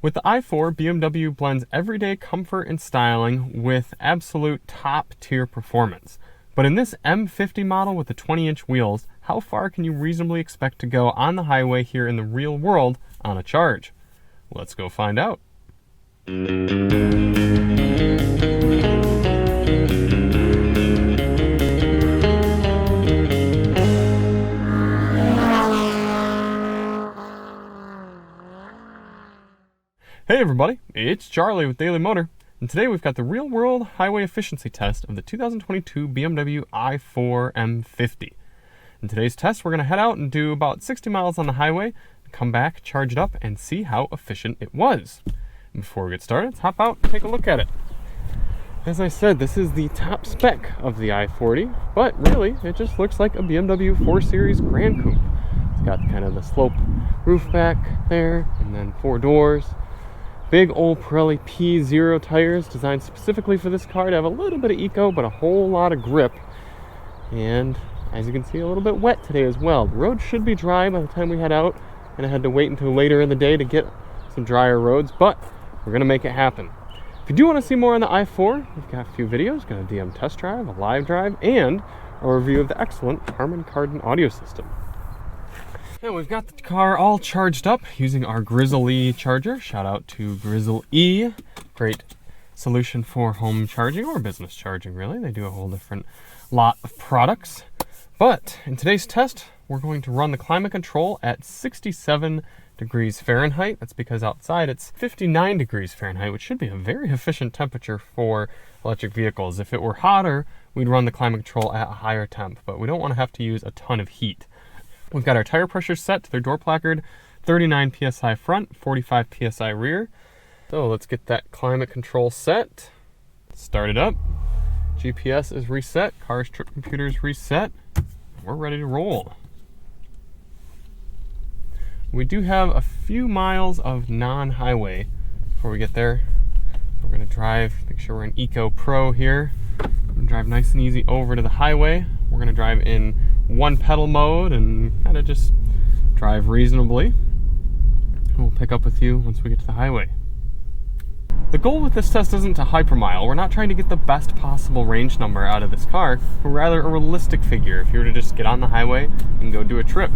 With the i4, BMW blends everyday comfort and styling with absolute top-tier performance. But in this M50 model with the 20-inch wheels, how far can you reasonably expect to go on the highway here in the real world on a charge? Let's go find out. Hey everybody, it's Charlie with Daily Motor, and today we've got the real-world highway efficiency test of the 2022 BMW i4 M50. In today's test, we're going to head out and do about 60 miles on the highway, come back, charge it up, and see how efficient it was. And before we get started, let's hop out and take a look at it. As I said, this is the top spec of the i40, but really, it just looks like a BMW 4 Series Grand Coupe. It's got kind of the slope roof back there, and then 4 doors. Big old Pirelli P0 tires designed specifically for this car to have a little bit of eco, but a whole lot of grip. And as you can see, a little bit wet today as well. The road should be dry by the time we head out, and I had to wait until later in the day to get some drier roads, but we're gonna make it happen. If you do want to see more on the i4, we've got a few videos, got a DM test drive, a live drive, and a review of the excellent Harman Kardon audio system. Now we've got the car all charged up using our Grizzle E charger. Shout out to Grizzle E. Great solution for home charging or business charging, really. They do a whole different lot of products. But in today's test, we're going to run the climate control at 67 degrees Fahrenheit. That's because outside it's 59 degrees Fahrenheit, which should be a very efficient temperature for electric vehicles. If it were hotter, we'd run the climate control at a higher temp, but we don't want to have to use a ton of heat. We've got our tire pressure set to their door placard, 39 PSI front, 45 PSI rear. So let's get that climate control set. Start it up. GPS is reset, car's trip computer is reset. We're ready to roll. We do have a few miles of non-highway before we get there. So we're gonna drive, make sure we're in Eco Pro here. We're gonna drive nice and easy over to the highway. We're gonna drive in one pedal mode and kind of just drive reasonably. We'll pick up with you once we get to the highway. The goal with this test isn't to hypermile. We're not trying to get the best possible range number out of this car, but rather a realistic figure if you were to just get on the highway and go do a trip.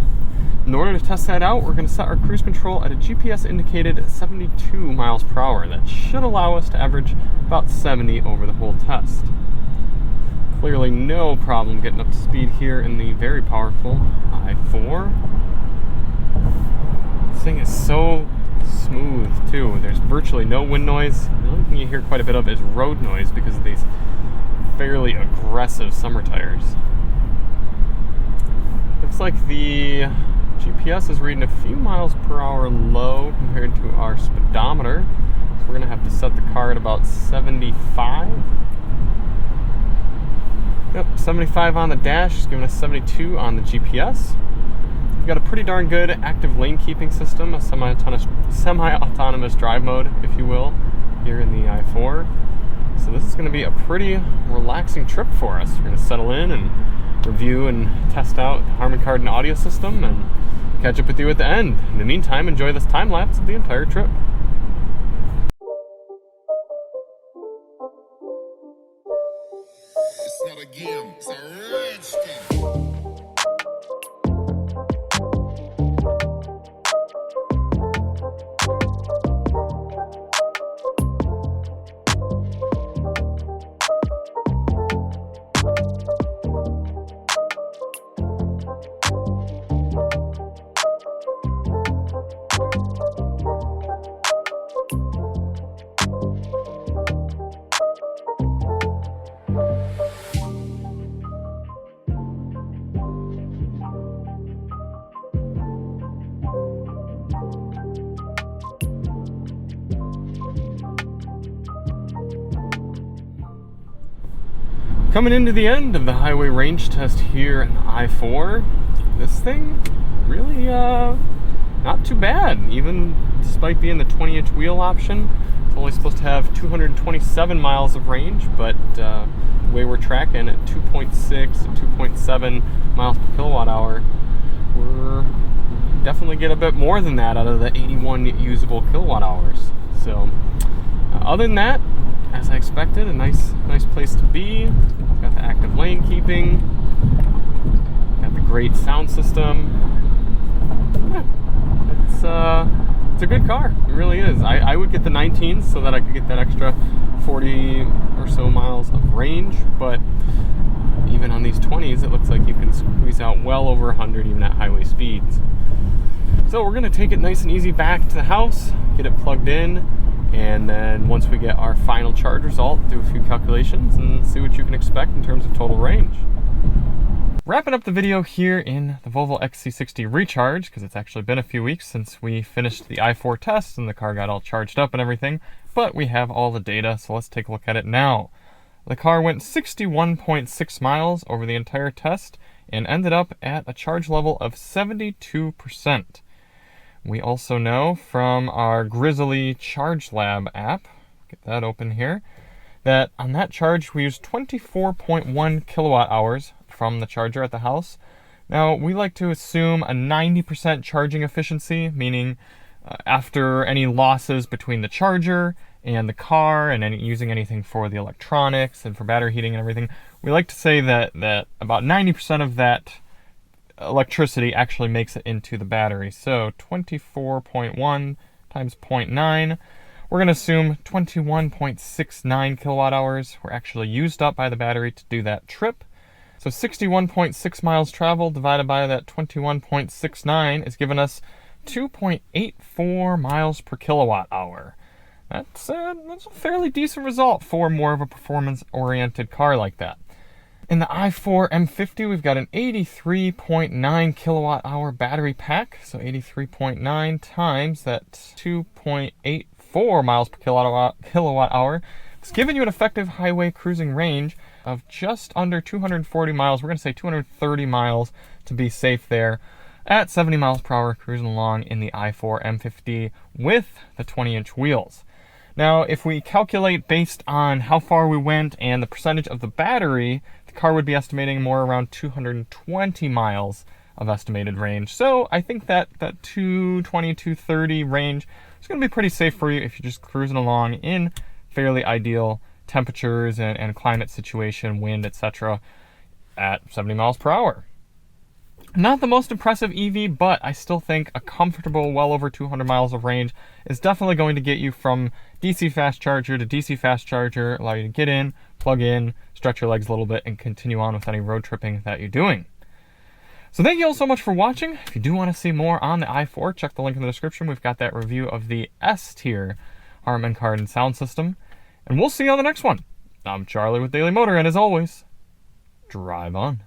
In order to test that out, we're going to set our cruise control at a GPS indicated 72 miles per hour. That should allow us to average about 70 over the whole test. Clearly no problem getting up to speed here in the very powerful i4. This thing is so smooth too. There's virtually no wind noise. The only thing you hear quite a bit of is road noise because of these fairly aggressive summer tires. Looks like the GPS is reading a few miles per hour low compared to our speedometer. So we're gonna have to set the car at about 75. Yep, 75 on the dash, it's giving us 72 on the GPS. We've got a pretty darn good active lane keeping system, a semi-autonomous drive mode, if you will, here in the i4. So this is going to be a pretty relaxing trip for us. We're going to settle in and review and test out the Harman Kardon audio system and catch up with you at the end. In the meantime, enjoy this time lapse of the entire trip. It's not a game, it's a rich thing. Coming into the end of the highway range test here in the i4, this thing really not too bad. Even despite being the 20-inch wheel option, it's only supposed to have 227 miles of range, but the way we're tracking at 2.6 and 2.7 miles per kilowatt hour, we're definitely get a bit more than that out of the 81 usable kilowatt hours. Other than that, as I expected, a nice place to be. I've got the active lane keeping, got the great sound system. Yeah, it's a good car. It really is. I would get the 19s so that I could get that extra 40 or so miles of range, but even on these 20s, it looks like you can squeeze out well over 100 even at highway speeds. So we're gonna take it nice and easy back to the house, get it plugged in, and then once we get our final charge result, do a few calculations and see what you can expect in terms of total range. Wrapping up the video here in the Volvo XC60 Recharge, because it's actually been a few weeks since we finished the i4 test and the car got all charged up and everything, but we have all the data, so let's take a look at it now. The car went 61.6 miles over the entire test and ended up at a charge level of 72%. We also know from our Grizzly Charge Lab app, get that open here, that on that charge we used 24.1 kilowatt hours from the charger at the house. Now, we like to assume a 90% charging efficiency, meaning after any losses between the charger and the car and using anything for the electronics and for battery heating and everything, we like to say that about 90% of that electricity actually makes it into the battery. So 24.1 times 0.9, we're going to assume 21.69 kilowatt hours were actually used up by the battery to do that trip. So 61.6 miles traveled divided by that 21.69 is giving us 2.84 miles per kilowatt hour. That's a fairly decent result for more of a performance-oriented car like that. In the i4 M50, we've got an 83.9 kilowatt hour battery pack. So 83.9 times that 2.84 miles per kilowatt hour. It's giving you an effective highway cruising range of just under 240 miles. We're going to say 230 miles to be safe there at 70 miles per hour cruising along in the i4 M50 with the 20-inch wheels. Now, if we calculate based on how far we went and the percentage of the battery, the car would be estimating more around 220 miles of estimated range. So I think that 220, 230 range is going to be pretty safe for you if you're just cruising along in fairly ideal temperatures and climate situation, wind, etc. at 70 miles per hour. Not the most impressive EV, but I still think a comfortable well over 200 miles of range is definitely going to get you from DC fast charger to DC fast charger, allow you to get in, plug in, stretch your legs a little bit, and continue on with any road tripping that you're doing. So thank you all so much for watching. If you do want to see more on the i4, check the link in the description. We've got that review of the S-tier Harman Kardon sound system. And we'll see you on the next one. I'm Charlie with Daily Motor, and as always, drive on.